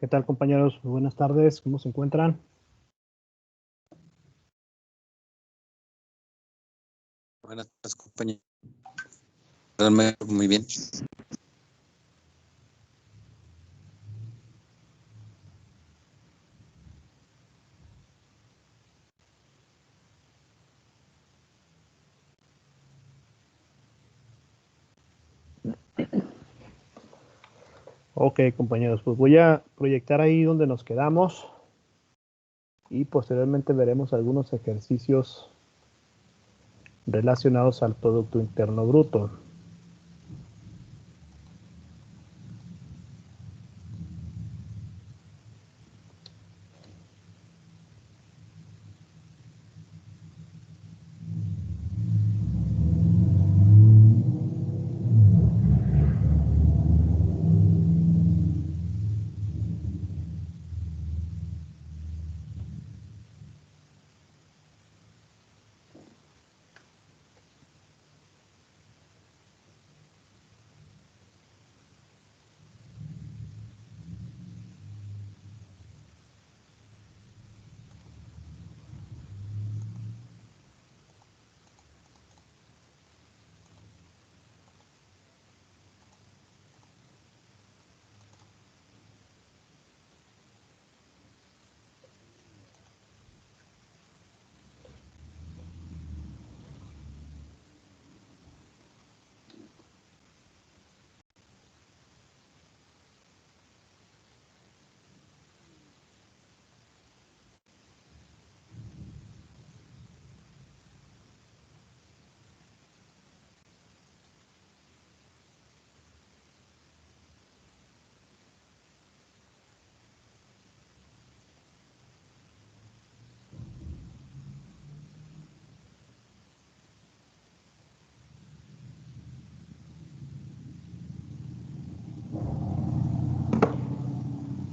¿Qué tal, compañeros? Muy buenas tardes. ¿Cómo se encuentran? Buenas tardes, compañero. Muy bien. Ok, compañeros, pues voy a proyectar ahí donde nos quedamos y posteriormente veremos algunos ejercicios relacionados al Producto Interno Bruto.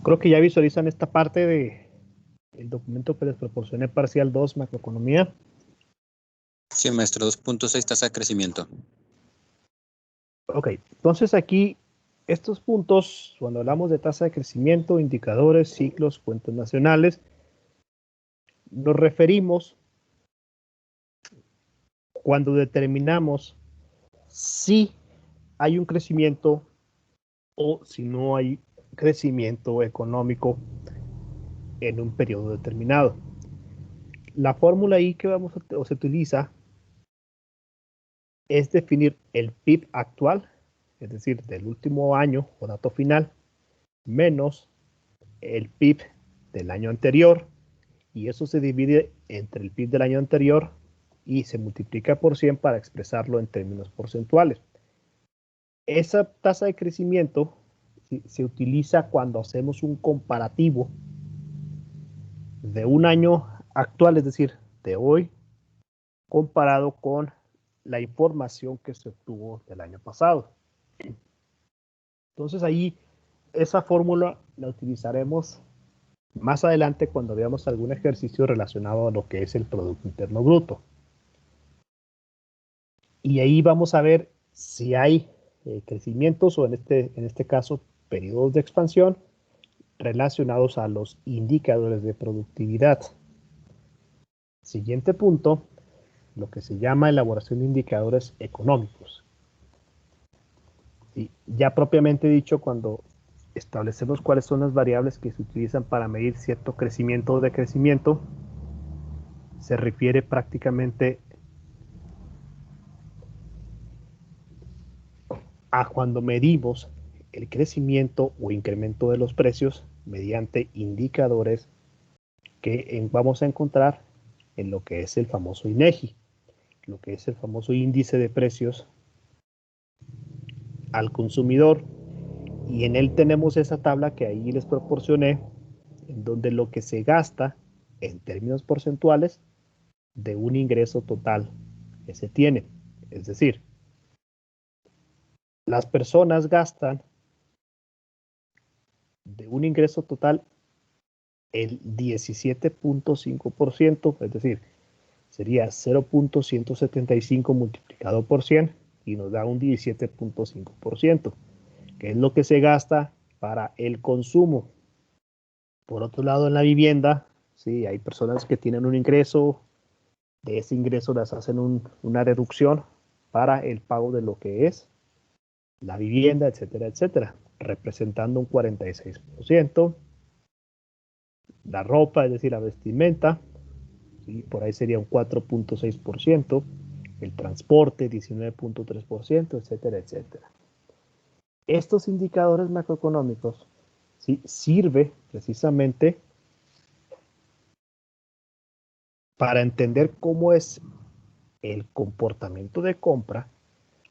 Creo que ya visualizan esta parte del documento que les proporcioné, parcial 2, macroeconomía. Sí, maestro, 2.6 tasa de crecimiento. Ok, entonces aquí estos puntos, cuando hablamos de tasa de crecimiento, indicadores, ciclos, cuentas nacionales, nos referimos cuando determinamos si hay un crecimiento o si no hay crecimiento económico en un periodo determinado. La fórmula ahí que se utiliza es definir el PIB actual, es decir, del último año o dato final, menos el PIB del año anterior, y eso se divide entre el PIB del año anterior y se multiplica por 100 para expresarlo en términos porcentuales. Esa tasa de crecimiento se utiliza cuando hacemos un comparativo de un año actual, es decir, de hoy, comparado con la información que se obtuvo del año pasado. Entonces ahí esa fórmula la utilizaremos más adelante cuando veamos algún ejercicio relacionado a lo que es el Producto Interno Bruto. Y ahí vamos a ver si hay crecimientos o en este caso periodos de expansión relacionados a los indicadores de productividad. Siguiente punto, lo que se llama elaboración de indicadores económicos. Y ya propiamente dicho, cuando establecemos cuáles son las variables que se utilizan para medir cierto crecimiento o decrecimiento, se refiere prácticamente a cuando medimos el crecimiento o incremento de los precios mediante indicadores que vamos a encontrar en lo que es el famoso INEGI, lo que es el famoso índice de precios al consumidor, y en él tenemos esa tabla que ahí les proporcioné, en donde lo que se gasta en términos porcentuales de un ingreso total que se tiene. Es decir, las personas gastan de un ingreso total el 17.5%, es decir, sería 0.175 multiplicado por 100 y nos da un 17.5%, que es lo que se gasta para el consumo. Por otro lado, en la vivienda, sí, hay personas que tienen un ingreso, de ese ingreso las hacen una reducción para el pago de lo que es la vivienda, etcétera, etcétera, representando un 46%. La ropa, es decir, la vestimenta, ¿sí? Por ahí sería un 4.6%, el transporte 19.3%, etcétera, etcétera. Estos indicadores macroeconómicos, ¿sí?, sirve precisamente para entender cómo es el comportamiento de compra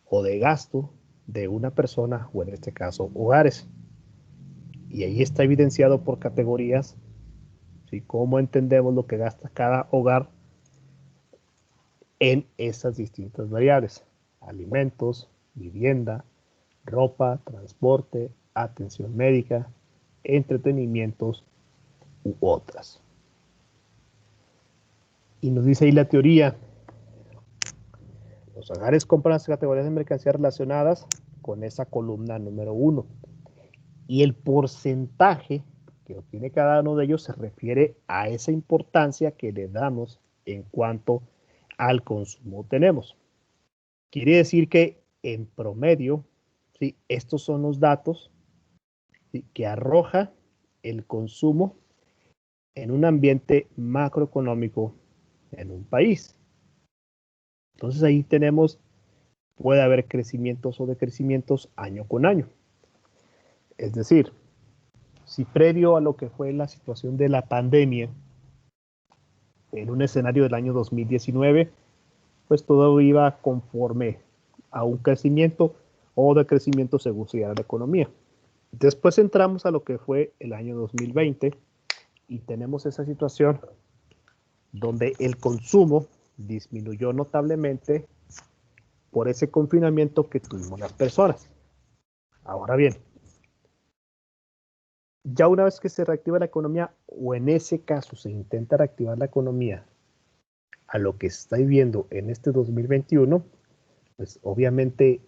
o de gasto de una persona, o en este caso hogares. Y ahí está evidenciado por categorías, ¿sí?, cómo entendemos lo que gasta cada hogar en esas distintas variables: alimentos, vivienda, ropa, transporte, atención médica, entretenimientos u otras. Y nos dice ahí la teoría: los hogares compran las categorías de mercancías relacionadas con esa columna número 1. Y el porcentaje que obtiene cada uno de ellos se refiere a esa importancia que le damos en cuanto al consumo tenemos. Quiere decir que en promedio, ¿sí?, estos son los datos, ¿sí?, que arroja el consumo en un ambiente macroeconómico en un país. Entonces ahí tenemos, puede haber crecimientos o decrecimientos año con año. Es decir, si previo a lo que fue la situación de la pandemia, en un escenario del año 2019, pues todo iba conforme a un crecimiento o decrecimiento según se diera la economía. Después entramos a lo que fue el año 2020 y tenemos esa situación donde el consumo disminuyó notablemente por ese confinamiento que tuvimos las personas. Ahora bien, ya una vez que se reactiva la economía, o en ese caso se intenta reactivar la economía a lo que se está viviendo en este 2021, pues obviamente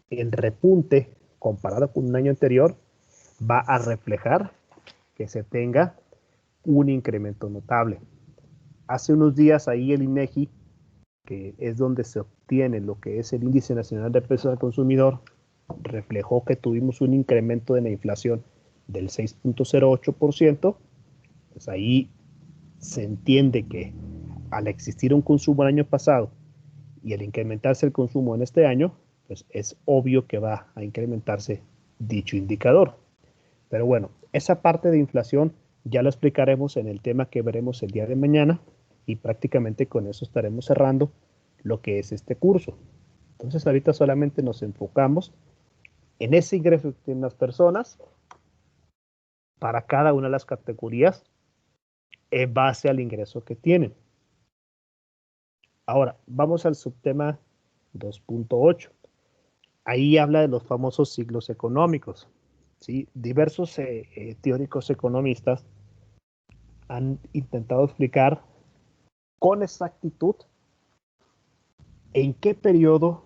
el repunte comparado con un año anterior va a reflejar que se tenga un incremento notable. Hace unos días ahí el INEGI, que es donde se obtiene lo que es el Índice Nacional de Precios al Consumidor, reflejó que tuvimos un incremento de la inflación del 6.08%. Pues ahí se entiende que al existir un consumo el año pasado y al incrementarse el consumo en este año, pues es obvio que va a incrementarse dicho indicador. Pero bueno, esa parte de inflación ya lo explicaremos en el tema que veremos el día de mañana, y prácticamente con eso estaremos cerrando lo que es este curso. Entonces ahorita solamente nos enfocamos en ese ingreso que tienen las personas para cada una de las categorías en base al ingreso que tienen. Ahora, vamos al subtema 2.8. Ahí habla de los famosos ciclos económicos, ¿sí? Diversos teóricos economistas han intentado explicar con exactitud en qué periodo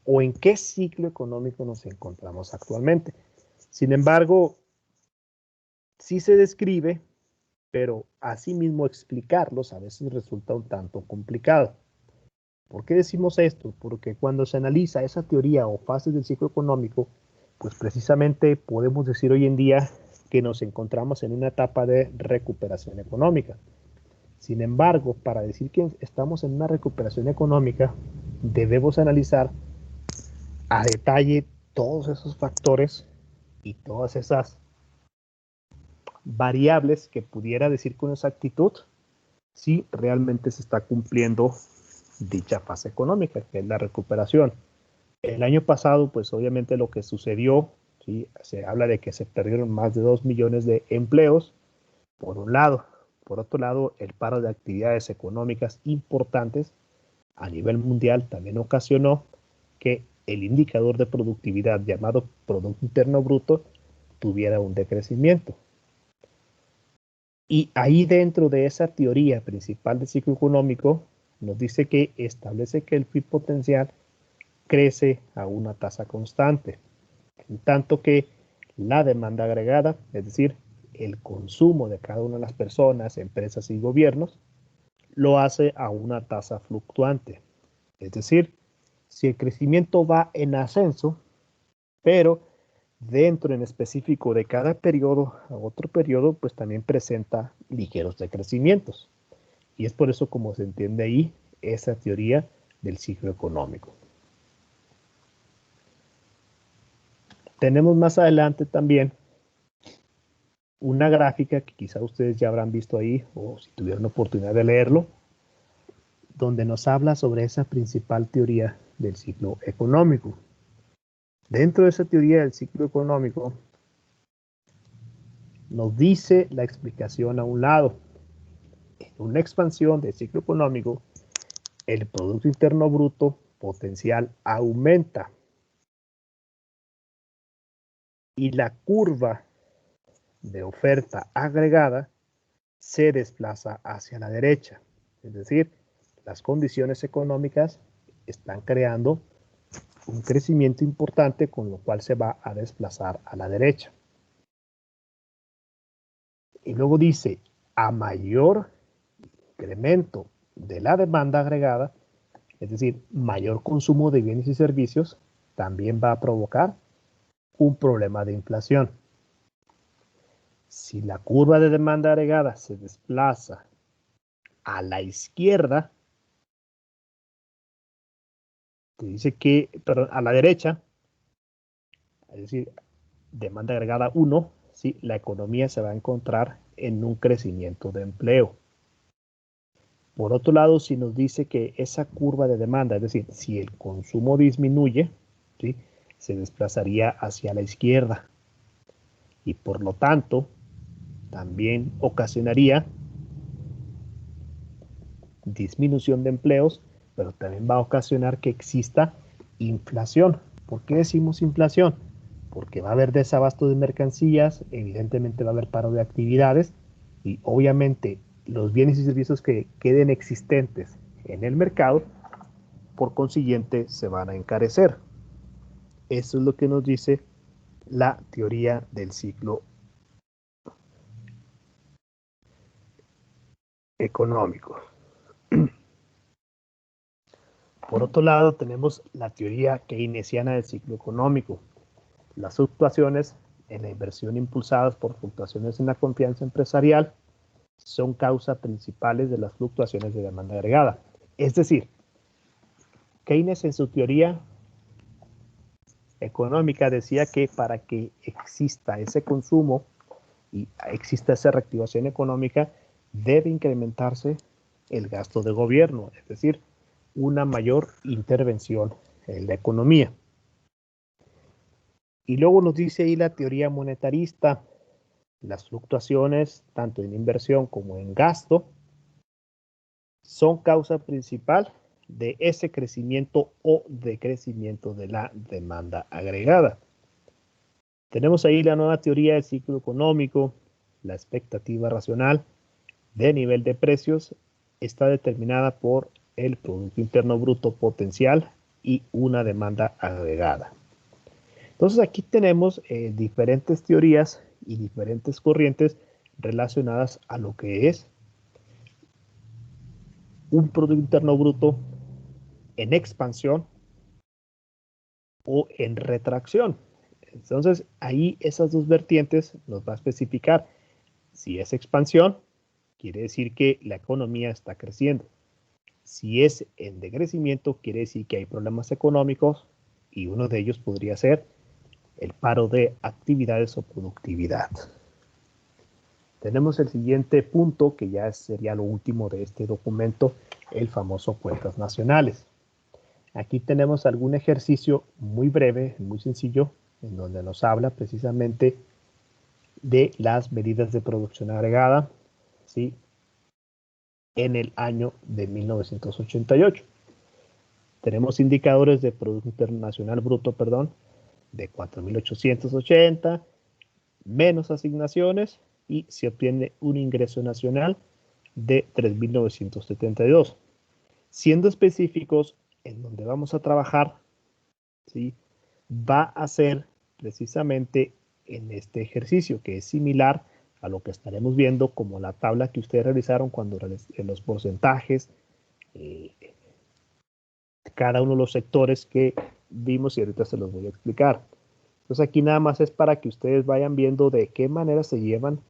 o en qué ciclo económico nos encontramos actualmente. Sin embargo, sí se describe, pero asimismo explicarlos a veces resulta un tanto complicado. ¿Por qué decimos esto? Porque cuando se analiza esa teoría o fases del ciclo económico, pues precisamente podemos decir hoy en día que nos encontramos en una etapa de recuperación económica. Sin embargo, para decir que estamos en una recuperación económica, debemos analizar a detalle todos esos factores y todas esas variables que pudiera decir con exactitud si realmente se está cumpliendo dicha fase económica, que es la recuperación. El año pasado, pues obviamente lo que sucedió, ¿sí?, se habla de que se perdieron más de 2 millones de empleos, por un lado. Por otro lado, el paro de actividades económicas importantes a nivel mundial también ocasionó que el indicador de productividad llamado Producto Interno Bruto tuviera un decrecimiento. Y ahí dentro de esa teoría principal del ciclo económico nos dice que establece que el PIB potencial crece a una tasa constante, en tanto que la demanda agregada, es decir, el consumo de cada una de las personas, empresas y gobiernos, lo hace a una tasa fluctuante. Es decir, si el crecimiento va en ascenso, pero dentro en específico de cada periodo a otro periodo, pues también presenta ligeros decrecimientos. Y es por eso como se entiende ahí esa teoría del ciclo económico. Tenemos más adelante también una gráfica que quizá ustedes ya habrán visto ahí, o si tuvieron oportunidad de leerlo, donde nos habla sobre esa principal teoría del ciclo económico. Dentro de esa teoría del ciclo económico, nos dice la explicación a un lado. En una expansión del ciclo económico, el Producto Interno Bruto potencial aumenta y la curva de oferta agregada se desplaza hacia la derecha. Es decir, las condiciones económicas están creando un crecimiento importante, con lo cual se va a desplazar a la derecha. Y luego dice, a mayor incremento de la demanda agregada, es decir, mayor consumo de bienes y servicios, también va a provocar un problema de inflación. Si la curva de demanda agregada se desplaza a la izquierda, te dice que, perdón, a la derecha, es decir, demanda agregada 1, ¿sí? La economía se va a encontrar en un crecimiento de empleo. Por otro lado, si nos dice que esa curva de demanda, es decir, si el consumo disminuye, ¿sí? Se desplazaría hacia la izquierda y por lo tanto también ocasionaría disminución de empleos, pero también va a ocasionar que exista inflación. ¿Por qué decimos inflación? Porque va a haber desabasto de mercancías, evidentemente va a haber paro de actividades y obviamente los bienes y servicios que queden existentes en el mercado, por consiguiente, se van a encarecer. Eso es lo que nos dice la teoría del ciclo económico. Por otro lado, tenemos la teoría keynesiana del ciclo económico. Las fluctuaciones en la inversión impulsadas por fluctuaciones en la confianza empresarial son causas principales de las fluctuaciones de demanda agregada. Es decir, Keynes en su teoría económica decía que para que exista ese consumo y exista esa reactivación económica, debe incrementarse el gasto de gobierno, es decir, una mayor intervención en la economía. Y luego nos dice ahí la teoría monetarista, las fluctuaciones tanto en inversión como en gasto son causa principal de ese crecimiento o decrecimiento de la demanda agregada. Tenemos ahí la nueva teoría del ciclo económico, la expectativa racional de nivel de precios está determinada por el Producto Interno Bruto potencial y una demanda agregada. Entonces aquí tenemos diferentes teorías y diferentes corrientes relacionadas a lo que es un Producto Interno Bruto en expansión o en retracción. Entonces ahí esas dos vertientes nos va a especificar si es expansión, quiere decir que la economía está creciendo. Si es en decrecimiento, quiere decir que hay problemas económicos y uno de ellos podría ser el paro de actividades o productividad. Tenemos el siguiente punto, que ya sería lo último de este documento, el famoso cuentas nacionales. Aquí tenemos algún ejercicio muy breve, muy sencillo, en donde nos habla precisamente de las medidas de producción agregada, ¿sí? En el año de 1988. Tenemos indicadores de Producto Internacional Bruto, perdón, de 4.880, menos asignaciones, y se obtiene un ingreso nacional de 3.972. Siendo específicos, en donde vamos a trabajar, ¿sí? Va a ser precisamente en este ejercicio, que es similar a lo que estaremos viendo como la tabla que ustedes realizaron cuando en los porcentajes, cada uno de los sectores que vimos y ahorita se los voy a explicar. Entonces aquí nada más es para que ustedes vayan viendo de qué manera se llevan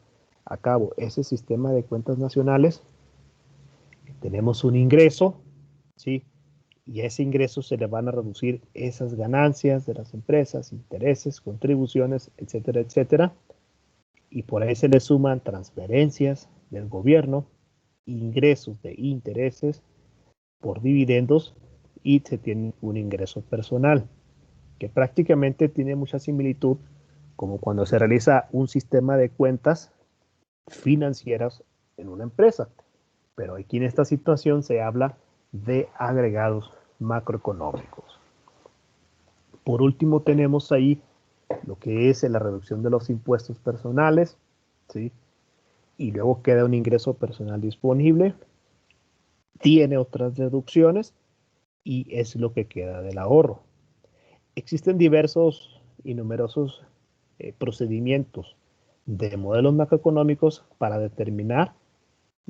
a cabo ese sistema de cuentas nacionales. Tenemos un ingreso, ¿sí? Y a ese ingreso se le van a reducir esas ganancias de las empresas, intereses, contribuciones, etcétera, etcétera. Y por ahí se le suman transferencias del gobierno, ingresos de intereses por dividendos y se tiene un ingreso personal, que prácticamente tiene mucha similitud como cuando se realiza un sistema de cuentas financieras en una empresa. Pero aquí en esta situación se habla de agregados macroeconómicos. Por último tenemos ahí lo que es la reducción de los impuestos personales, ¿sí? Y luego queda un ingreso personal disponible, tiene otras deducciones y es lo que queda del ahorro. Existen diversos y numerosos procedimientos de modelos macroeconómicos para determinar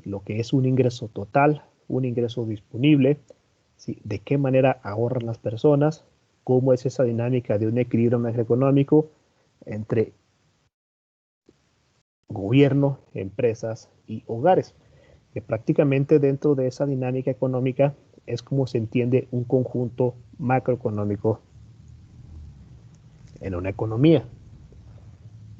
lo que es un ingreso total, un ingreso disponible, ¿sí? De qué manera ahorran las personas, cómo es esa dinámica de un equilibrio macroeconómico entre gobierno, empresas y hogares, que prácticamente dentro de esa dinámica económica es como se entiende un conjunto macroeconómico en una economía.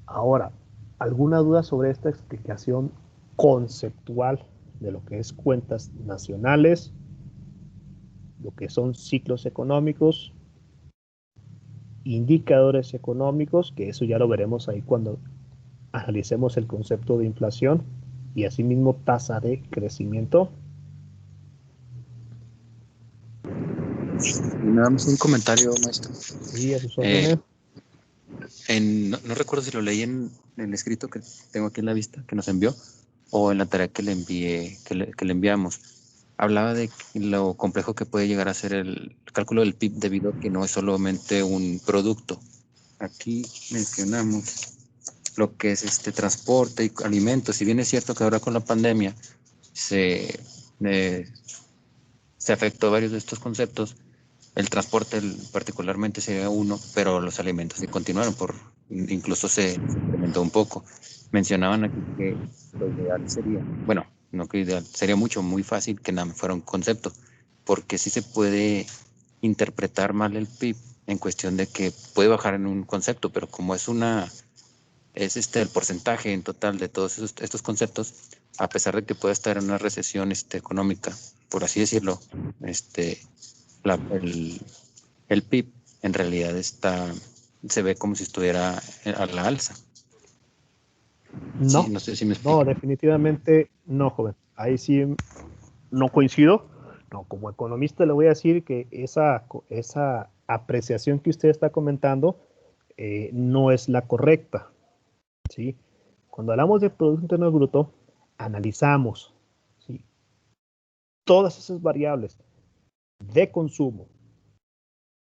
Ahora, ¿alguna duda sobre esta explicación conceptual de lo que es cuentas nacionales, lo que son ciclos económicos, indicadores económicos, que eso ya lo veremos ahí cuando analicemos el concepto de inflación y asimismo tasa de crecimiento? Nada más un comentario, maestro. Sí, a sus Eh, órdenes. no recuerdo si lo leí en el escrito que tengo aquí en la vista, que nos envió, o en la tarea que le envié, que le enviamos. Hablaba de lo complejo que puede llegar a ser el cálculo del PIB debido a que no es solamente un producto. Aquí mencionamos lo que es transporte y alimentos. Si bien es cierto que ahora con la pandemia eh, se afectó varios de estos conceptos, el transporte particularmente sería uno, pero los alimentos sí continuaron, incluso se incrementó un poco. Mencionaban aquí que lo ideal sería, bueno, no que ideal, sería muy fácil que nada más fuera un concepto, porque sí se puede interpretar mal el PIB en cuestión de que puede bajar en un concepto, pero como es el porcentaje en total de todos estos conceptos, a pesar de que pueda estar en una recesión económica, por así decirlo, el PIB en realidad se ve como si estuviera a la alza. Sí, No, no sé si me no, explico. definitivamente no, joven. Ahí sí no coincido. No, como economista le voy a decir que esa apreciación que usted está comentando no es la correcta, ¿sí? Cuando hablamos de Producto Interno Bruto, analizamos, ¿sí?, todas esas variables de consumo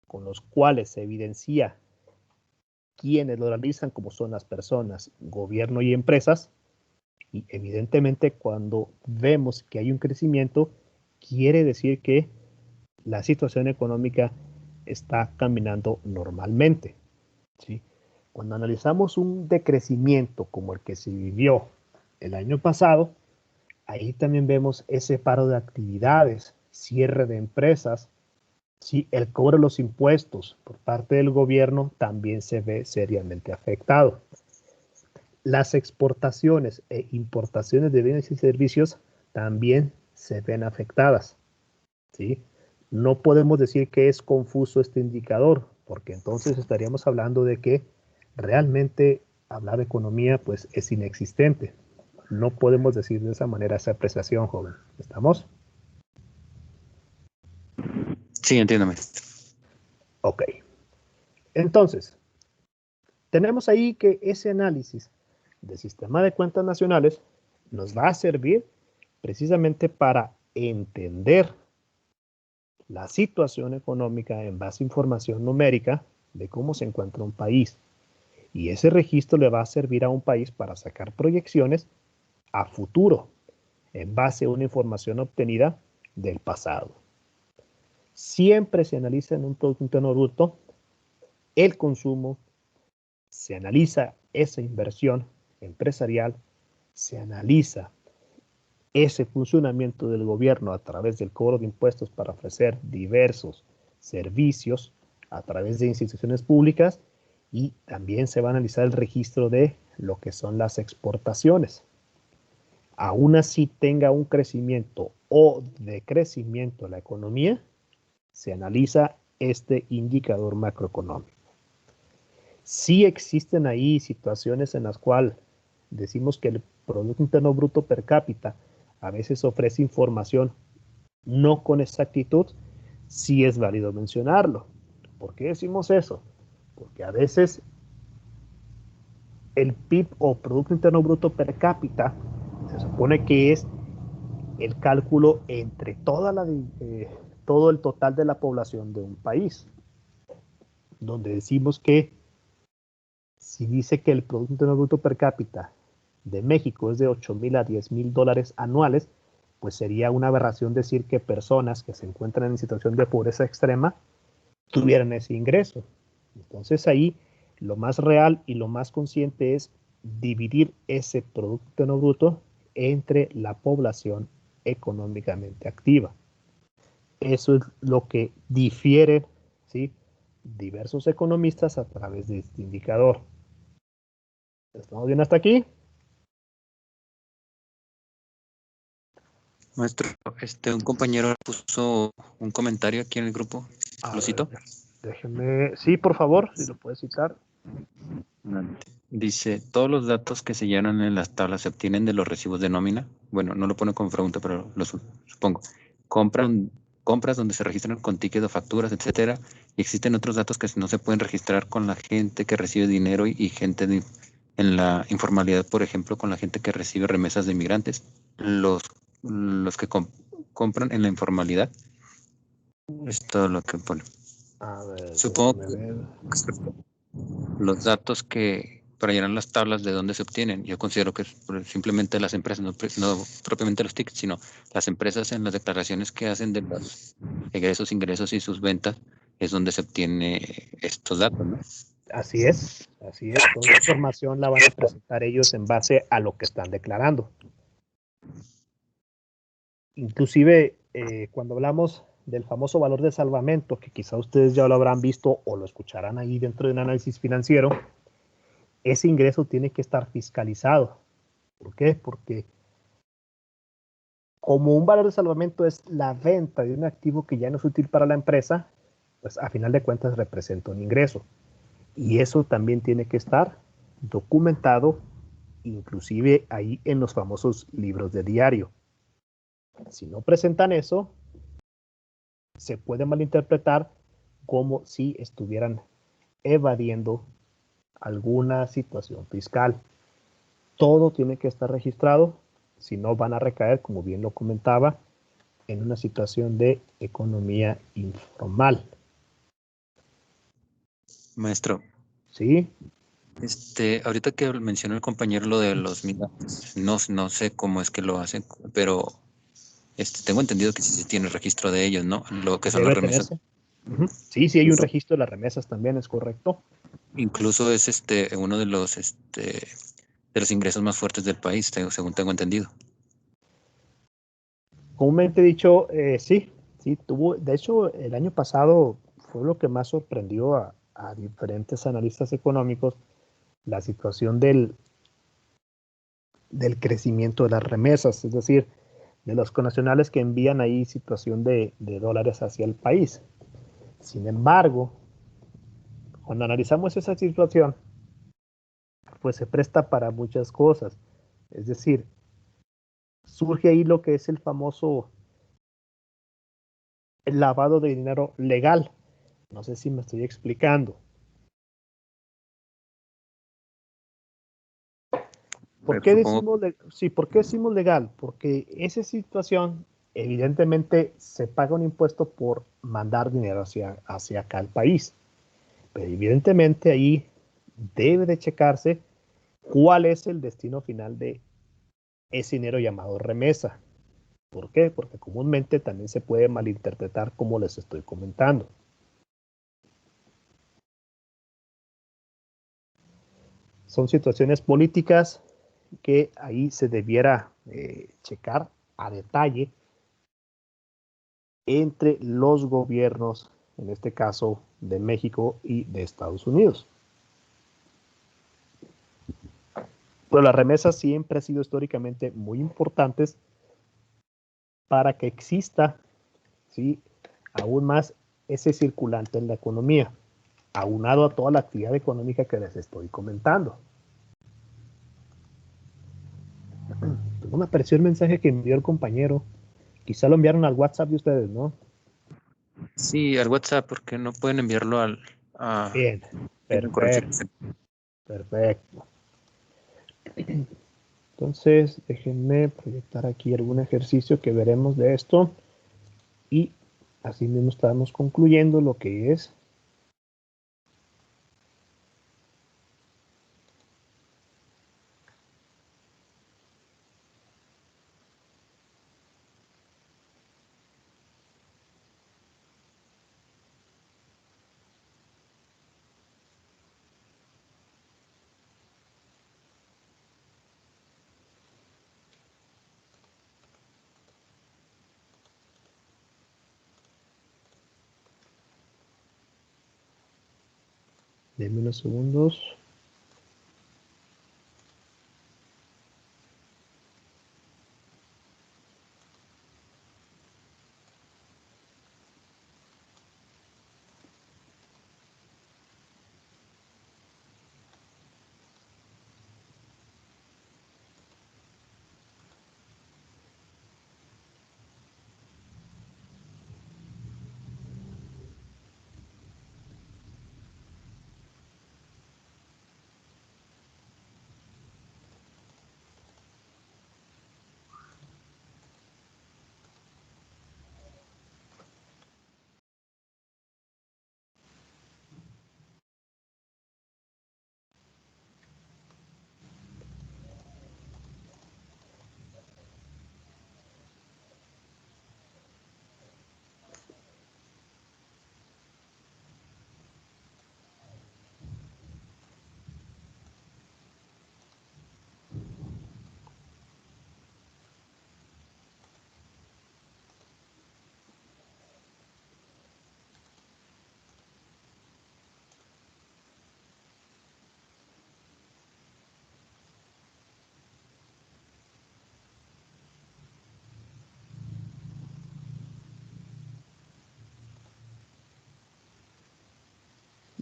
con los cuales se evidencia quienes lo realizan, como son las personas, gobierno y empresas, y evidentemente cuando vemos que hay un crecimiento, quiere decir que la situación económica está caminando normalmente, ¿sí? Cuando analizamos un decrecimiento como el que se vivió el año pasado, ahí también vemos ese paro de actividades, cierre de empresas, ¿sí? El cobro de los impuestos por parte del gobierno también se ve seriamente afectado. Las exportaciones e importaciones de bienes y servicios también se ven afectadas, ¿sí? No podemos decir que es confuso este indicador, porque entonces estaríamos hablando de que realmente hablar de economía pues es inexistente. No podemos decir de esa manera esa apreciación, joven. ¿Estamos? Sí, entiendo, maestro. Ok. Entonces, tenemos ahí que ese análisis del sistema de cuentas nacionales nos va a servir precisamente para entender la situación económica en base a información numérica de cómo se encuentra un país. Y ese registro le va a servir a un país para sacar proyecciones a futuro en base a una información obtenida del pasado. Siempre se analiza en un Producto Interno Bruto el consumo, se analiza esa inversión empresarial, se analiza ese funcionamiento del gobierno a través del cobro de impuestos para ofrecer diversos servicios a través de instituciones públicas, y también se va a analizar el registro de lo que son las exportaciones. Aún así tenga un crecimiento o decrecimiento la economía, se analiza este indicador macroeconómico. Sí existen ahí situaciones en las cuales decimos que el Producto Interno Bruto per cápita a veces ofrece información no con exactitud. Sí es válido mencionarlo. ¿Por qué decimos eso? Porque a veces el PIB o Producto Interno Bruto per cápita se supone que es el cálculo entre todo el total de la población de un país, donde decimos que si dice que el Producto Interno Bruto per cápita de México es de 8,000 a 10,000 dólares anuales, pues sería una aberración decir que personas que se encuentran en situación de pobreza extrema tuvieran ese ingreso. Entonces ahí lo más real y lo más consciente es dividir ese Producto Interno Bruto entre la población económicamente activa. Eso es lo que difieren, ¿sí?, diversos economistas a través de este indicador. ¿Estamos bien hasta aquí? Maestro, un compañero puso un comentario aquí en el grupo. A ¿Lo ver, cito? déjeme. Sí, por favor, si lo puedes citar. Dice, todos los datos que se llenan en las tablas se obtienen de los recibos de nómina. Bueno, no lo pone con pregunta, pero lo supongo. Compras donde se registran con tickets o facturas, etcétera. Y existen otros datos que no se pueden registrar con la gente que recibe dinero y gente en la informalidad, por ejemplo, con la gente que recibe remesas de inmigrantes. Los que compran en la informalidad. Es todo lo que pone. A ver, Supongo déjeme que ver. los datos que para llenar las tablas de dónde se obtienen, yo considero que simplemente las empresas, no propiamente los tickets, sino las empresas en las declaraciones que hacen de los egresos, ingresos y sus ventas, es donde se obtiene estos datos, ¿no? Así es, así es. Toda la información la van a presentar ellos en base a lo que están declarando. Inclusive, cuando hablamos del famoso valor de salvamento, que quizá ustedes ya lo habrán visto o lo escucharán ahí dentro de un análisis financiero, ese ingreso tiene que estar fiscalizado. ¿Por qué? Porque como un valor de salvamento es la venta de un activo que ya no es útil para la empresa, pues a final de cuentas representa un ingreso. Y eso también tiene que estar documentado, inclusive ahí en los famosos libros de diario. Si no presentan eso, se puede malinterpretar como si estuvieran evadiendo alguna situación fiscal. Todo tiene que estar registrado, si no van a recaer, como bien lo comentaba, en una situación de economía informal. Maestro, ¿Sí? ahorita que mencionó el compañero lo de los migrantes, no sé cómo es que lo hacen, pero tengo entendido que sí se tiene registro de ellos, ¿no? Lo que son las Debe remesas. tenerse. Sí, sí hay un registro de las remesas también, es correcto. Incluso es uno de los ingresos más fuertes del país, según tengo entendido. Comúnmente dicho, sí, tuvo, de hecho, el año pasado fue lo que más sorprendió a diferentes analistas económicos, la situación del crecimiento de las remesas, es decir, de los connacionales que envían ahí situación de dólares hacia el país. Sin embargo, cuando analizamos esa situación, pues se presta para muchas cosas. Es decir, surge ahí lo que es el famoso lavado de dinero legal. No sé si me estoy explicando. ¿Por qué Supongo. decimos, ¿por qué decimos legal? Porque esa situación, evidentemente, se paga un impuesto por mandar dinero hacia acá al país. Pero evidentemente ahí debe de checarse cuál es el destino final de ese dinero llamado remesa. ¿Por qué? Porque comúnmente también se puede malinterpretar como les estoy comentando. Son situaciones políticas que ahí se debiera checar a detalle entre los gobiernos, en este caso de México y de Estados Unidos. Pero las remesas siempre han sido históricamente muy importantes para que exista, ¿sí?, aún más ese circulante en la economía, aunado a toda la actividad económica que les estoy comentando. No me apareció el mensaje que envió el compañero. Quizá lo enviaron al WhatsApp de ustedes, ¿no? Sí, al WhatsApp, porque no pueden enviarlo a Bien, perfecto, perfecto. Entonces, déjenme proyectar aquí algún ejercicio que veremos de esto y así mismo estamos concluyendo lo que es denme unos segundos.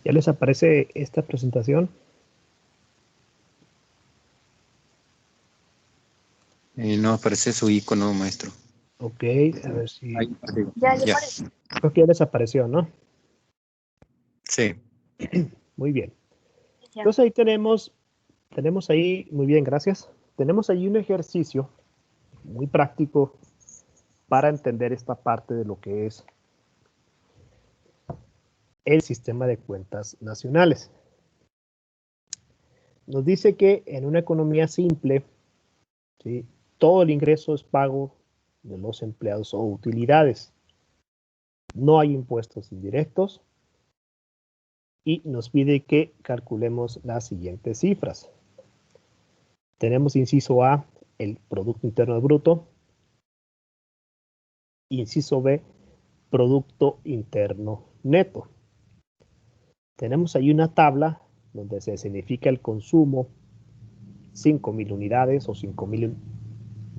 ¿Ya les aparece esta presentación? No aparece su icono, maestro. Ok, a ver si... Ahí, sí. Ya Ya. apareció. Creo que ya les apareció, ¿no? Sí. Muy bien. Ya. Entonces ahí tenemos ahí, muy bien, gracias. Tenemos ahí un ejercicio muy práctico para entender esta parte de lo que es el sistema de cuentas nacionales. Nos dice que en una economía simple, ¿sí?, todo el ingreso es pago de los empleados o utilidades. No hay impuestos indirectos y nos pide que calculemos las siguientes cifras. Tenemos inciso A, el Producto Interno Bruto. Inciso B, Producto Interno Neto. Tenemos ahí una tabla donde se significa el consumo, 5,000 unidades o 5,000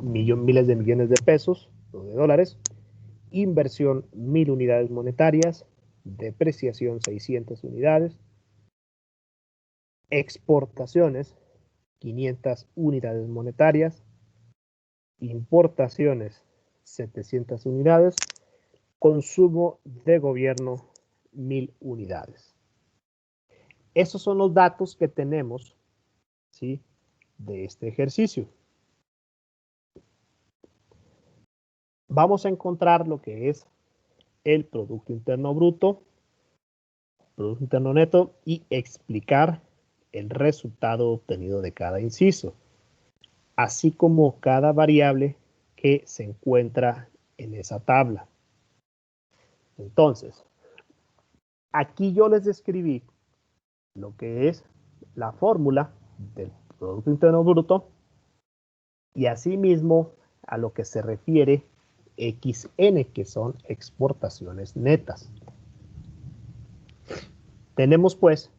miles de millones de pesos o de dólares. Inversión, 1,000 unidades monetarias. Depreciación, 600 unidades. Exportaciones, 500 unidades monetarias. Importaciones, 700 unidades. Consumo de gobierno, 1,000 unidades. Esos son los datos que tenemos, ¿sí?, de este ejercicio. Vamos a encontrar lo que es el Producto Interno Bruto, Producto Interno Neto y explicar el resultado obtenido de cada inciso, así como cada variable que se encuentra en esa tabla. Entonces, aquí yo les describí lo que es la fórmula del Producto Interno Bruto y asimismo a lo que se refiere XN, que son exportaciones netas. Tenemos pues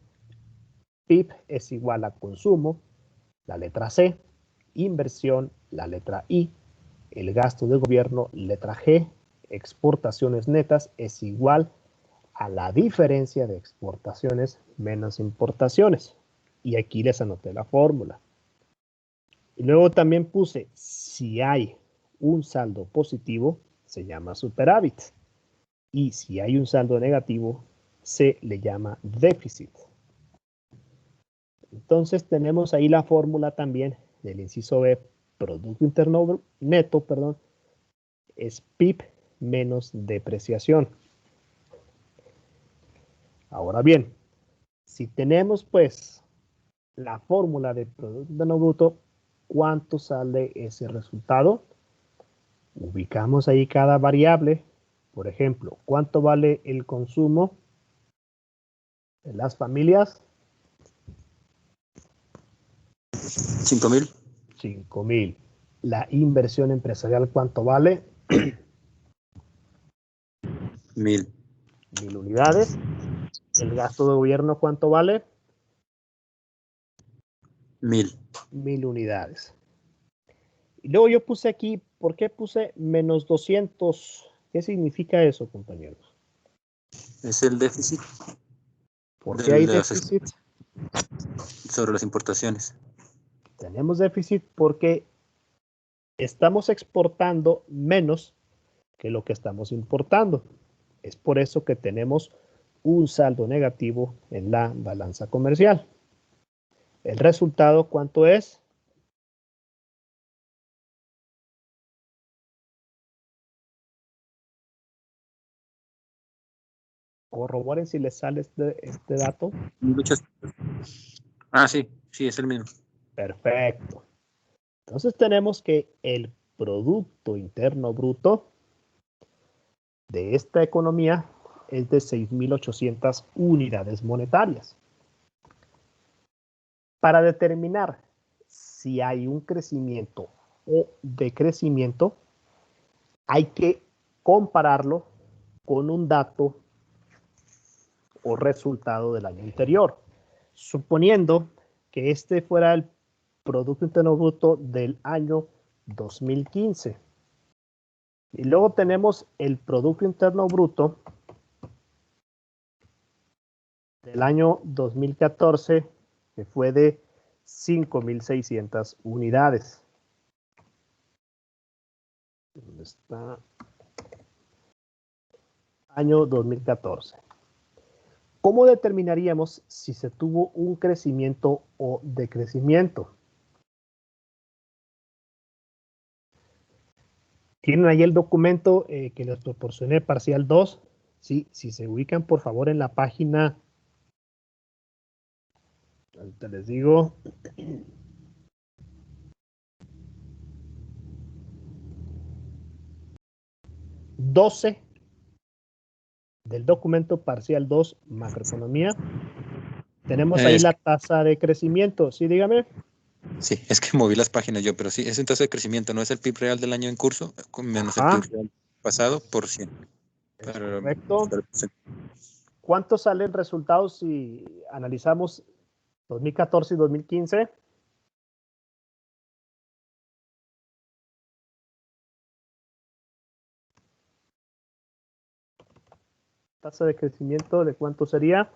PIB es igual a consumo, la letra C, inversión, la letra I, el gasto de gobierno, letra G, exportaciones netas es igual a la diferencia de exportaciones menos importaciones. Y aquí les anoté la fórmula. Y luego también puse, si hay un saldo positivo, se llama superávit. Y si hay un saldo negativo, se le llama déficit. Entonces tenemos ahí la fórmula también del inciso B, Producto Interno Neto, perdón, es PIB menos depreciación. Ahora bien, si tenemos pues la fórmula de Producto Interno Bruto, ¿cuánto sale ese resultado? Ubicamos ahí cada variable. Por ejemplo, ¿cuánto vale el consumo de las familias? 5,000. 5,000. La inversión empresarial, ¿cuánto vale? 1,000. 1,000 unidades. El gasto de gobierno, ¿cuánto vale? 1,000. 1,000 unidades. Y luego yo puse aquí, ¿por qué puse menos 200? ¿Qué significa eso, compañeros? Es el déficit ¿Por qué hay de déficit? sobre las importaciones. Tenemos déficit porque estamos exportando menos que lo que estamos importando. Es por eso que tenemos un saldo negativo en la balanza comercial. ¿El resultado cuánto es? Corroboren si les sale este dato. Ah, sí, sí, es el mismo. Perfecto. Entonces tenemos que el Producto Interno Bruto de esta economía es de 6.800 unidades monetarias. Para determinar si hay un crecimiento o decrecimiento, hay que compararlo con un dato o resultado del año anterior. Suponiendo que este fuera el Producto Interno Bruto del año 2015. Y luego tenemos el Producto Interno Bruto del año 2014, que fue de 5.600 unidades. ¿Dónde está? Año 2014. ¿Cómo determinaríamos si se tuvo un crecimiento o decrecimiento? Tienen ahí el documento que les proporcioné, parcial 2. Sí, si se ubican, por favor, en la página, ahorita les digo, 12 del documento parcial 2, macroeconomía. Tenemos ahí la tasa de crecimiento. Sí, dígame. Sí, es que moví las páginas yo, pero sí, es en tasa de crecimiento, no es el PIB real del año en curso, menos el Ajá, PIB real pasado por 100. es Para, correcto. ¿Cuántos salen resultados si analizamos 2014 y 2015? Tasa de crecimiento, ¿de cuánto sería?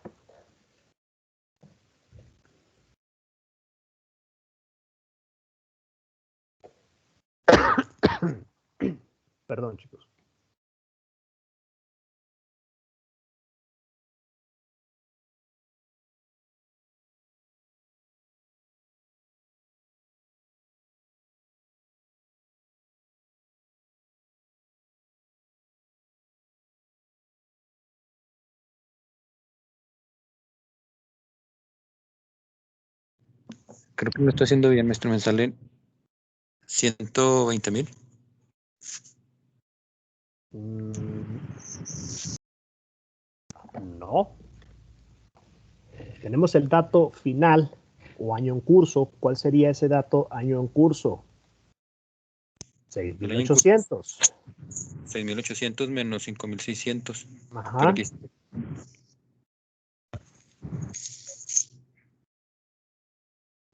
Perdón, chicos. Creo que lo estoy haciendo bien, maestro. Me salen 120,000. No. Tenemos el dato final o año en curso. ¿Cuál sería ese dato año en curso? El año en curso, 6,800. 6,800 menos 5,600. Por Ajá. aquí.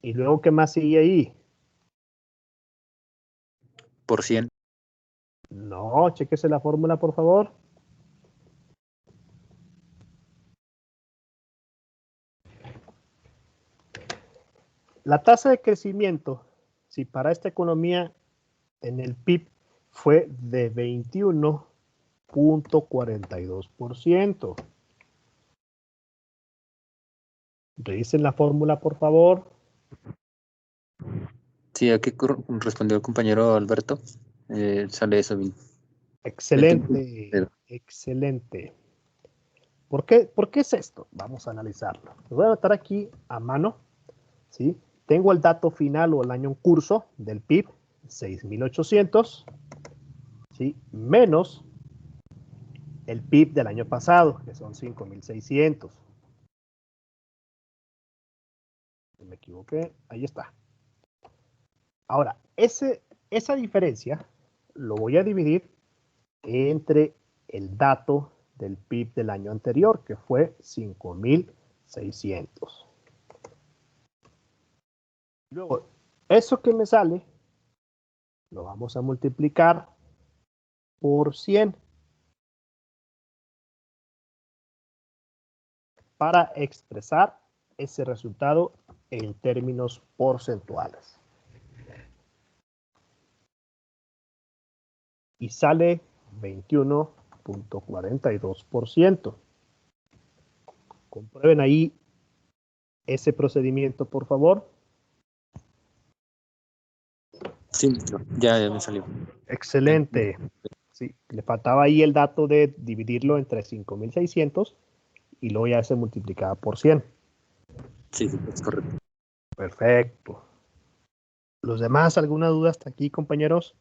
¿Y luego qué más sigue ahí? Por 100. No, chéquese la fórmula, por favor. La tasa de crecimiento, si para esta economía en el PIB fue de 21,42%. Revisen la fórmula, por favor. Sí, aquí respondió el compañero Alberto. Sale eso bien. Excelente, excelente. ¿Por qué es esto? Vamos a analizarlo. Lo voy a anotar aquí a mano, ¿sí? Tengo el dato final o el año en curso del PIB, 6,800, ¿sí? Menos el PIB del año pasado, que son 5,600. Me equivoqué, ahí está. Ahora, esa diferencia lo voy a dividir entre el dato del PIB del año anterior, que fue 5,600. Luego, eso que me sale, lo vamos a multiplicar por 100 para expresar ese resultado en términos porcentuales. Y sale 21,42%. Comprueben ahí ese procedimiento, por favor. Sí, ya me salió. Excelente. Sí, le faltaba ahí el dato de dividirlo entre 5,600 y luego ya se multiplicaba por 100. Sí, es correcto. Perfecto. ¿Los demás, alguna duda hasta aquí, compañeros?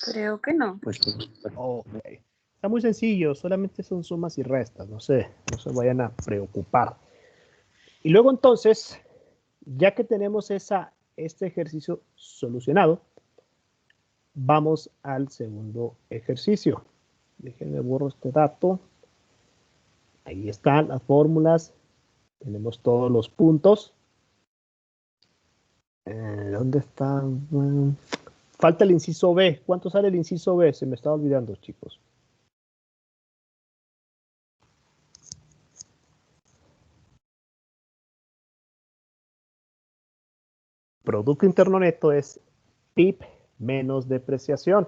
Creo que no. Pues, Okay. Está muy sencillo, solamente son sumas y restas, no se vayan a preocupar. Y luego entonces, ya que tenemos este ejercicio solucionado, vamos al segundo ejercicio. Déjenme borro este dato. Ahí están las fórmulas. Tenemos todos los puntos. ¿Dónde están? Falta el inciso B. ¿Cuánto sale el inciso B? Se me está olvidando, chicos. Producto Interno Neto es PIB menos depreciación.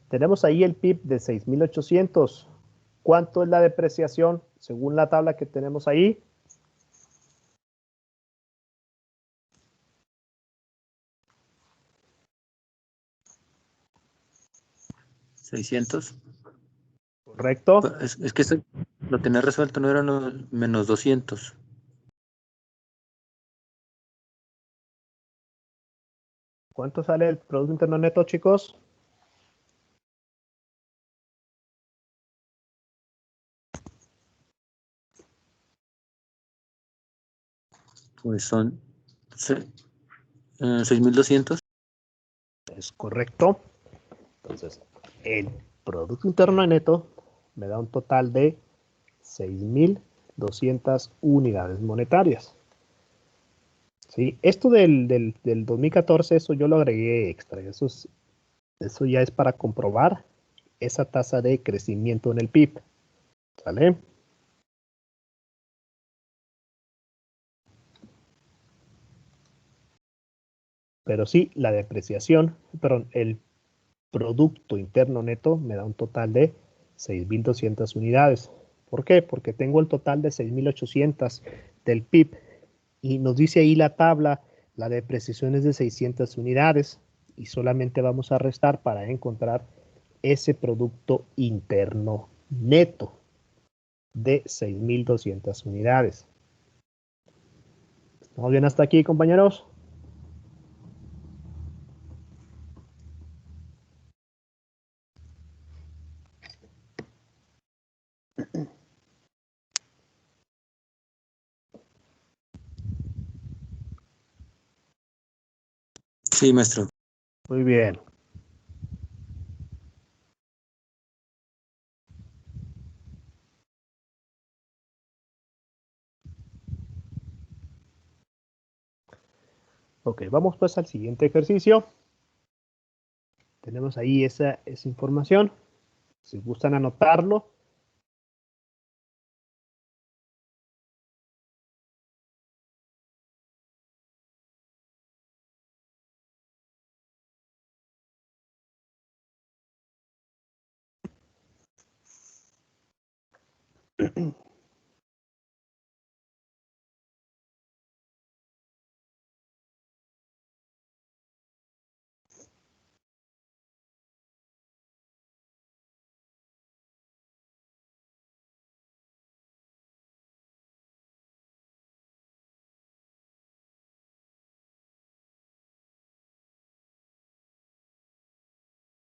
Tenemos ahí el PIB de 6,800. ¿Cuánto es la depreciación según la tabla que tenemos ahí? ¿600? ¿Correcto? Es que esto lo tenía resuelto, no eran los menos 200. ¿Cuánto sale el Producto Interno Neto, chicos? Pues son 6,200. Es correcto. Entonces, el Producto Interno Neto me da un total de 6,200 unidades monetarias. ¿Sí? Esto del 2014, eso yo lo agregué extra. Eso ya es para comprobar esa tasa de crecimiento en el PIB. ¿Sale? Pero sí, la depreciación, perdón, el Producto Interno Neto me da un total de 6,200 unidades. ¿Por qué? Porque tengo el total de 6,800 del PIB y nos dice ahí la tabla, la depreciación es de 600 unidades. y solamente vamos a restar para encontrar ese Producto Interno Neto de 6.200 unidades. ¿Estamos bien hasta aquí, compañeros? Sí, maestro. Muy bien. Ok, vamos pues al siguiente ejercicio. Tenemos ahí esa información. Si gustan anotarlo.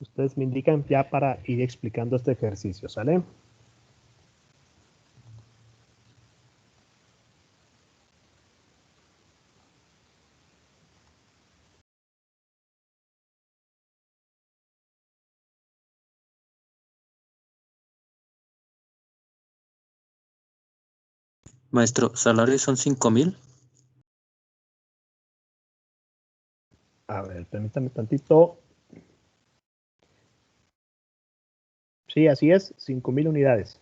Ustedes me indican ya para ir explicando este ejercicio, ¿sale? Maestro, ¿salarios son 5,000? A ver, permítame tantito. Sí, así es, 5.000 unidades.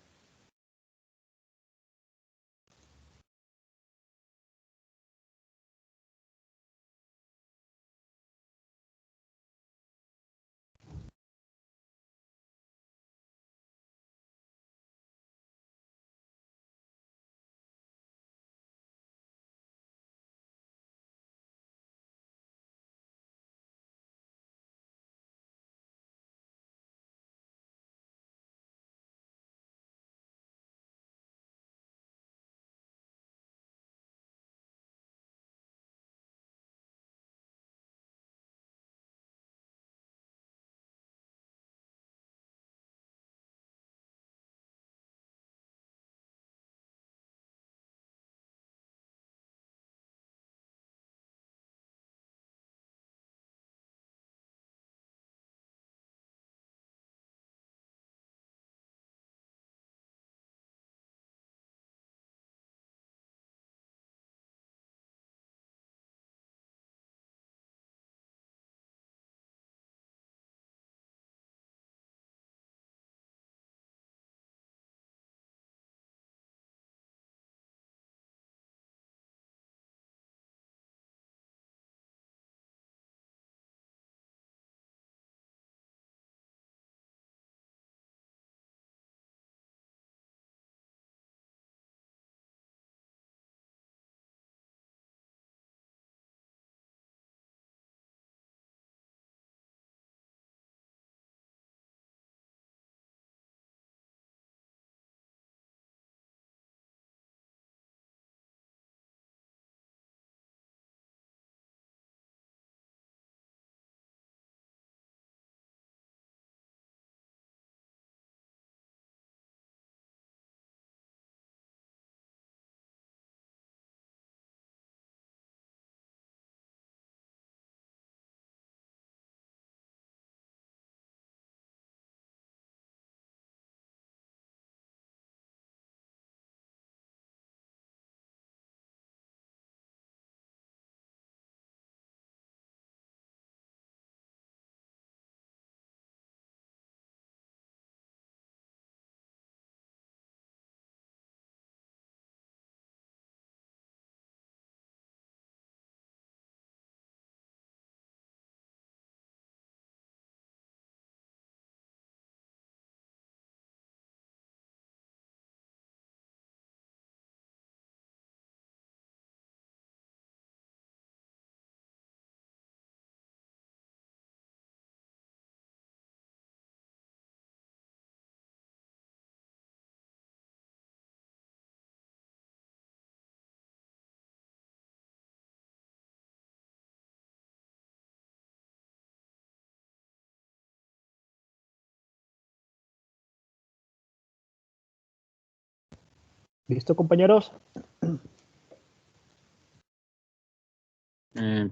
¿Listo, compañeros?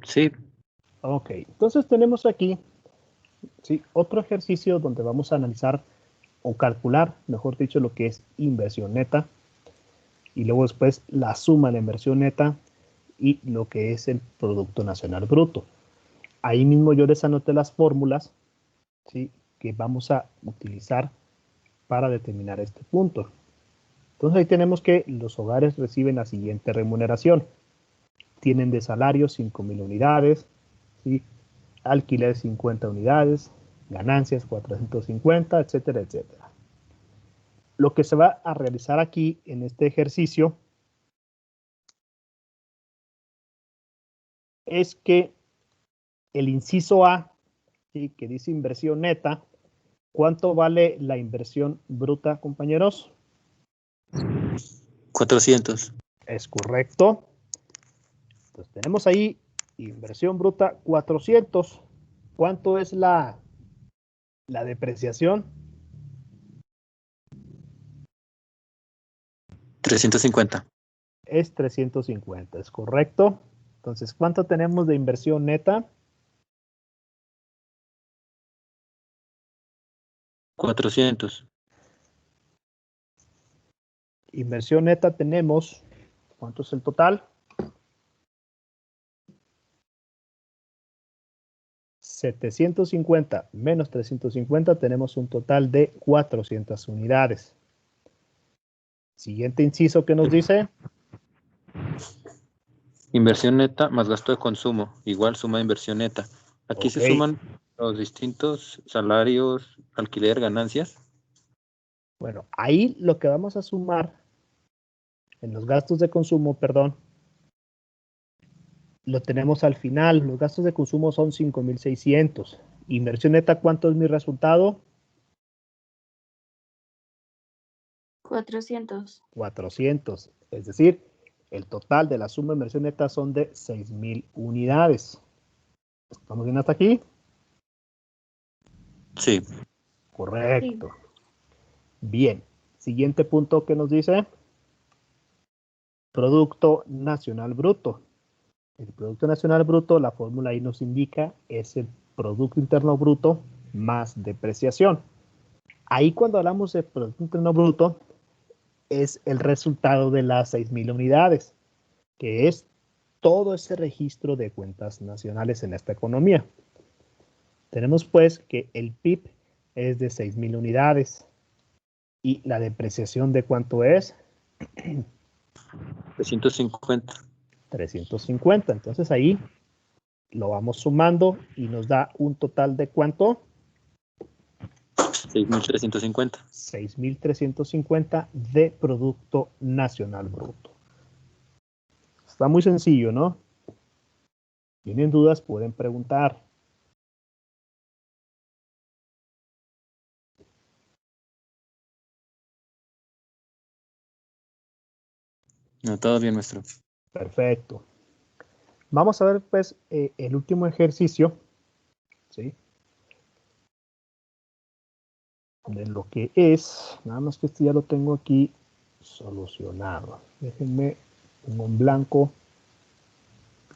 Sí. Ok, entonces tenemos aquí, ¿sí?, otro ejercicio donde vamos a analizar o calcular, mejor dicho, lo que es inversión neta, y luego después la suma de la inversión neta y lo que es el Producto Nacional Bruto. Ahí mismo yo les anoté las fórmulas, ¿sí?, que vamos a utilizar para determinar este punto. Entonces ahí tenemos que los hogares reciben la siguiente remuneración. Tienen de salario 5,000 unidades, ¿sí?, alquiler 50 unidades, ganancias 450, etcétera, etcétera. Lo que se va a realizar aquí en este ejercicio es que el inciso A, ¿sí?, que dice inversión neta, ¿cuánto vale la inversión bruta, compañeros? 400. Es correcto. Entonces tenemos ahí inversión bruta 400. ¿Cuánto es la depreciación? 350. Es 350, es correcto. Entonces, ¿cuánto tenemos de inversión neta? 400. Inversión neta tenemos, ¿cuánto es el total? 750 menos 350, tenemos un total de 400 unidades. Siguiente inciso que nos dice. Inversión neta más gasto de consumo, igual suma de inversión neta. Aquí Ok, se suman los distintos salarios, alquiler, ganancias. bueno, ahí lo que vamos a sumar en los gastos de consumo, perdón, lo tenemos al final. Los gastos de consumo son 5,600. Inversión neta, ¿cuánto es mi resultado? 400. 400. Es decir, el total de la suma de inversión neta son de 6,000 unidades. ¿Estamos bien hasta aquí? Sí. Correcto. Bien. Siguiente punto que nos dice. Producto Nacional Bruto. El Producto Nacional Bruto, la fórmula ahí nos indica, es el Producto Interno Bruto más depreciación. Ahí cuando hablamos de Producto Interno Bruto, es el resultado de las 6,000 unidades, que es todo ese registro de cuentas nacionales en esta economía. Tenemos pues que el PIB es de 6,000 unidades y la depreciación de cuánto es 350. 350. Entonces ahí lo vamos sumando y nos da un total de cuánto 6.350. 6,350 de Producto Nacional Bruto. Está muy sencillo, ¿no? ¿Tienen dudas? Pueden preguntar. No, todo bien, maestro. Perfecto. Vamos a ver, pues, el último ejercicio, ¿sí?, de lo que es, nada más que este ya lo tengo aquí solucionado. Déjenme, pongo en blanco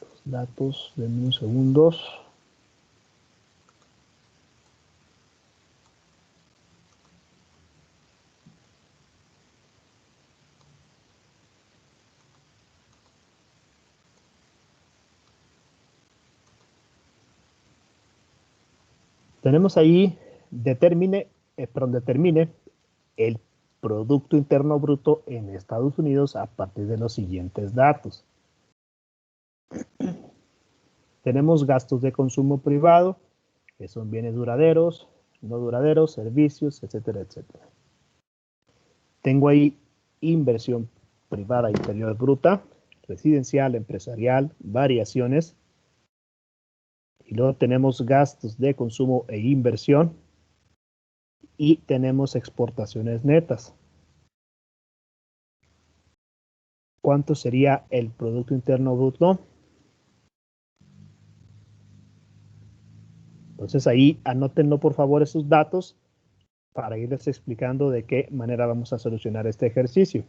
los datos de unos segundos. Tenemos ahí, determine el Producto Interno Bruto en Estados Unidos a partir de los siguientes datos. Tenemos gastos de consumo privado, que son bienes duraderos, no duraderos, servicios, etcétera, etcétera. Tengo ahí inversión privada interior bruta, residencial, empresarial, variaciones. Y luego tenemos gastos de consumo e inversión. Y tenemos exportaciones netas. ¿Cuánto sería el Producto Interno Bruto? Entonces ahí anótenlo por favor esos datos para irles explicando de qué manera vamos a solucionar este ejercicio.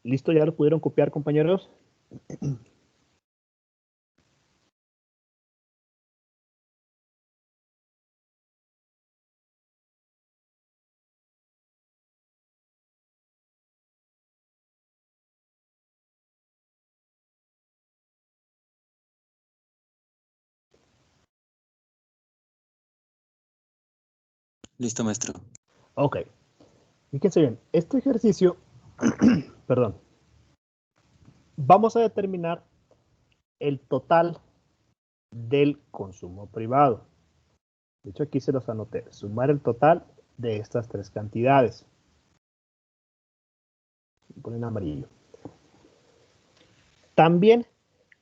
¿Listo? ¿Ya lo pudieron copiar, compañeros? Listo, maestro. Ok. Fíjense bien, este ejercicio, perdón, vamos a determinar el total del consumo privado. De hecho, aquí se los anoté. Sumar el total de estas tres cantidades. Ponen amarillo. También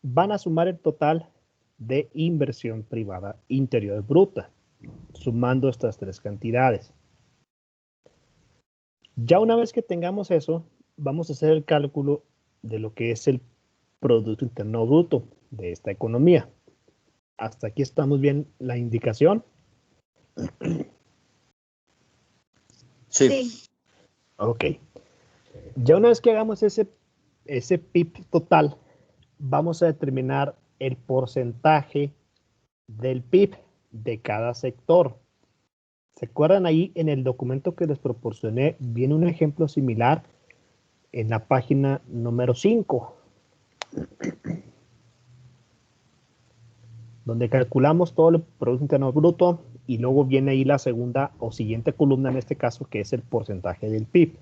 van a sumar el total de inversión privada interior bruta, sumando estas tres cantidades. Ya una vez que tengamos eso, vamos a hacer el cálculo de lo que es el Producto Interno Bruto de esta economía. Hasta aquí estamos bien la indicación. Sí. Ok. Ya una vez que hagamos ese PIB total, vamos a determinar el porcentaje del PIB de cada sector. ¿Se acuerdan ahí en el documento que les proporcioné? Viene un ejemplo similar en la página número 5, donde calculamos todo el Producto Interno Bruto y luego viene ahí la segunda o siguiente columna en este caso, que es el porcentaje del PIB.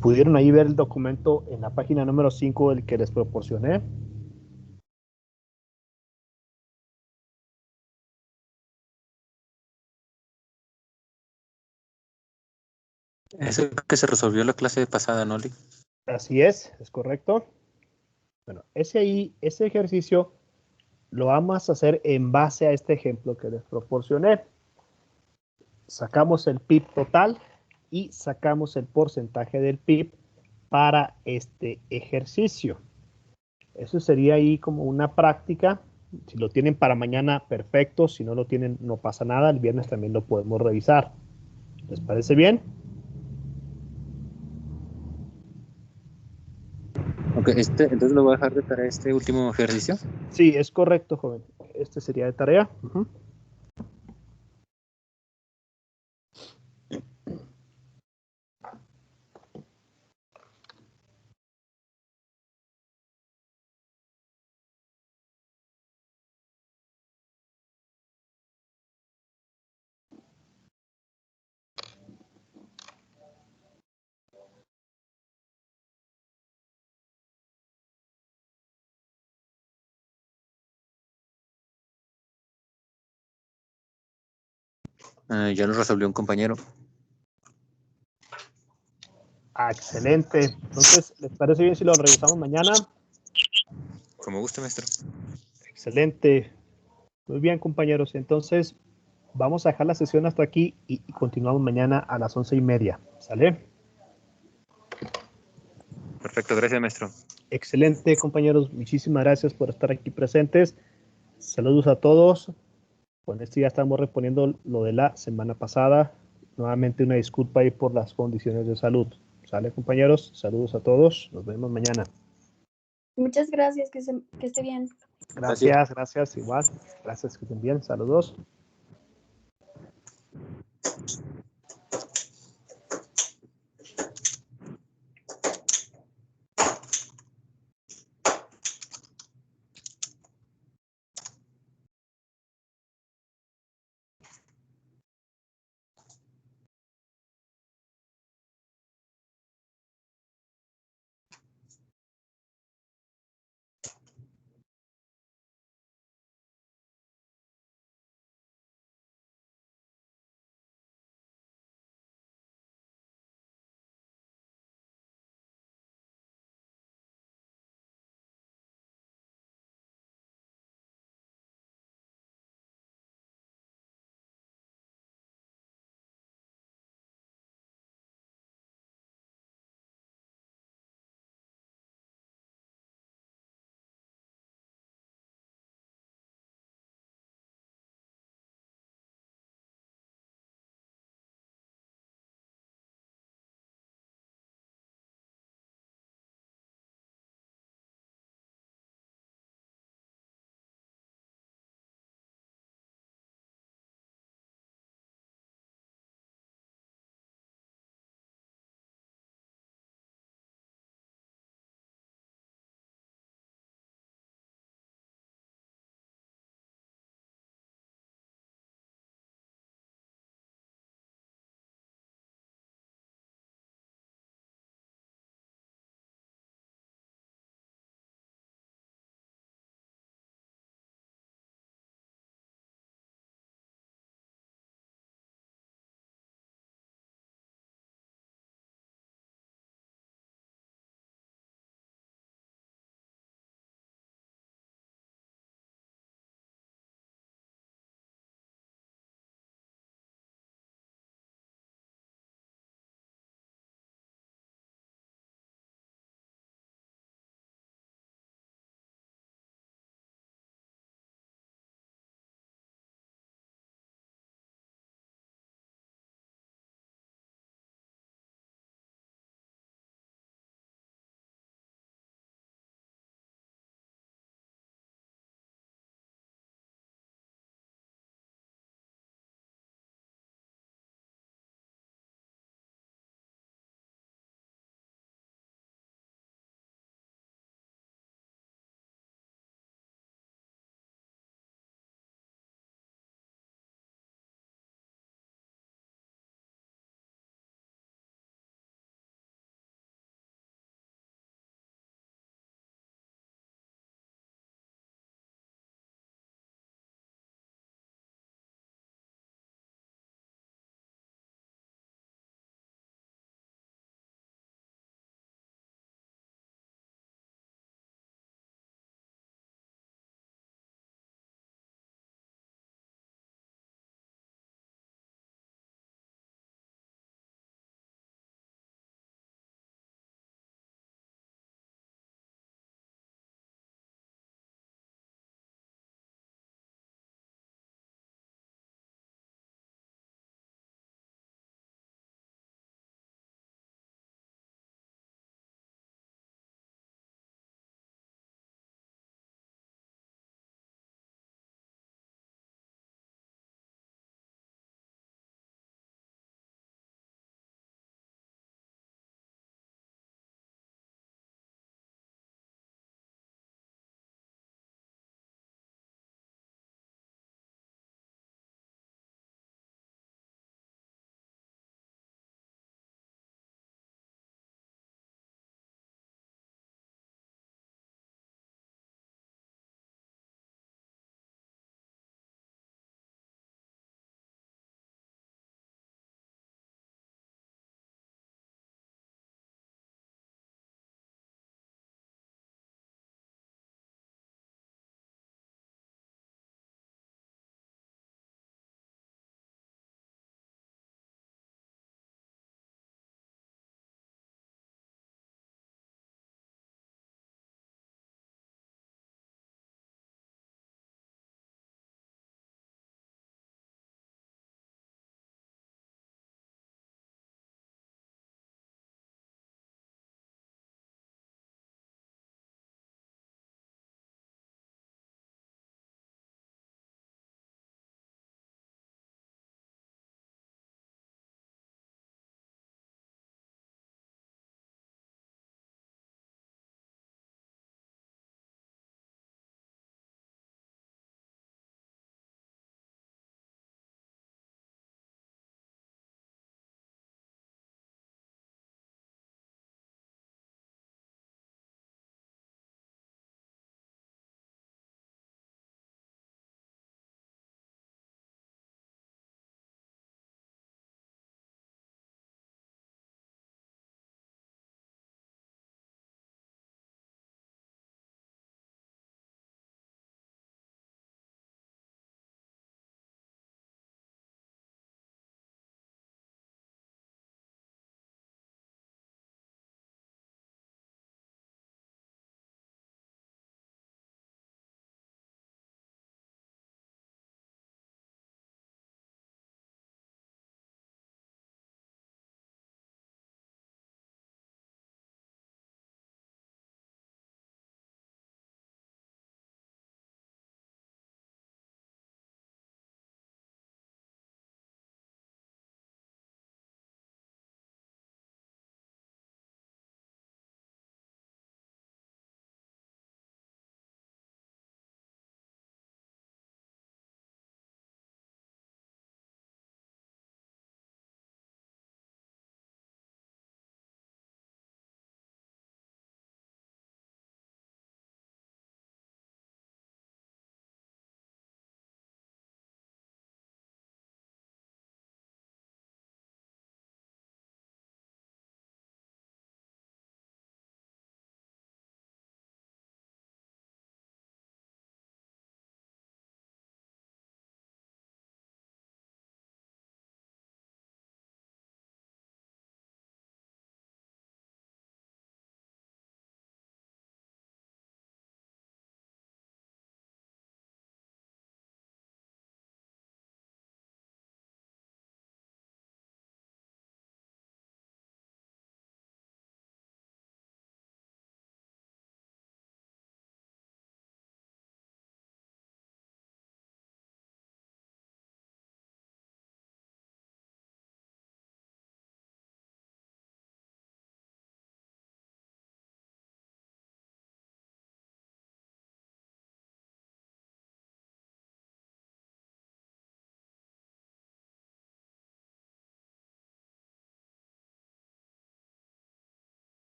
¿Pudieron ahí ver el documento en la página número 5 del que les proporcioné? Eso que se resolvió la clase pasada, ¿no, Lee? Así es correcto. Bueno, ese ejercicio lo vamos a hacer en base a este ejemplo que les proporcioné. Sacamos el PIB total y sacamos el porcentaje del PIB para este ejercicio. Eso sería ahí como una práctica. Si lo tienen para mañana, perfecto. Si no lo tienen, no pasa nada. El viernes también lo podemos revisar. ¿Les parece bien? Ok, entonces lo voy a dejar de tarea este último ejercicio. Sí, es correcto, joven. Este sería de tarea. Ya lo resolvió un compañero. Excelente. Entonces, ¿les parece bien si lo revisamos mañana? Como guste, maestro. Excelente. Muy bien, compañeros. Entonces, vamos a dejar la sesión hasta aquí y continuamos mañana a las 11:30. ¿Sale? Perfecto, gracias, maestro. Excelente, compañeros. Muchísimas gracias por estar aquí presentes. Saludos a todos. Con esto ya estamos reponiendo lo de la semana pasada. Nuevamente una disculpa ahí por las condiciones de salud. ¿Sale, compañeros? Saludos a todos. Nos vemos mañana. Muchas gracias, que esté bien. Gracias, igual. Gracias, que estén bien. Saludos.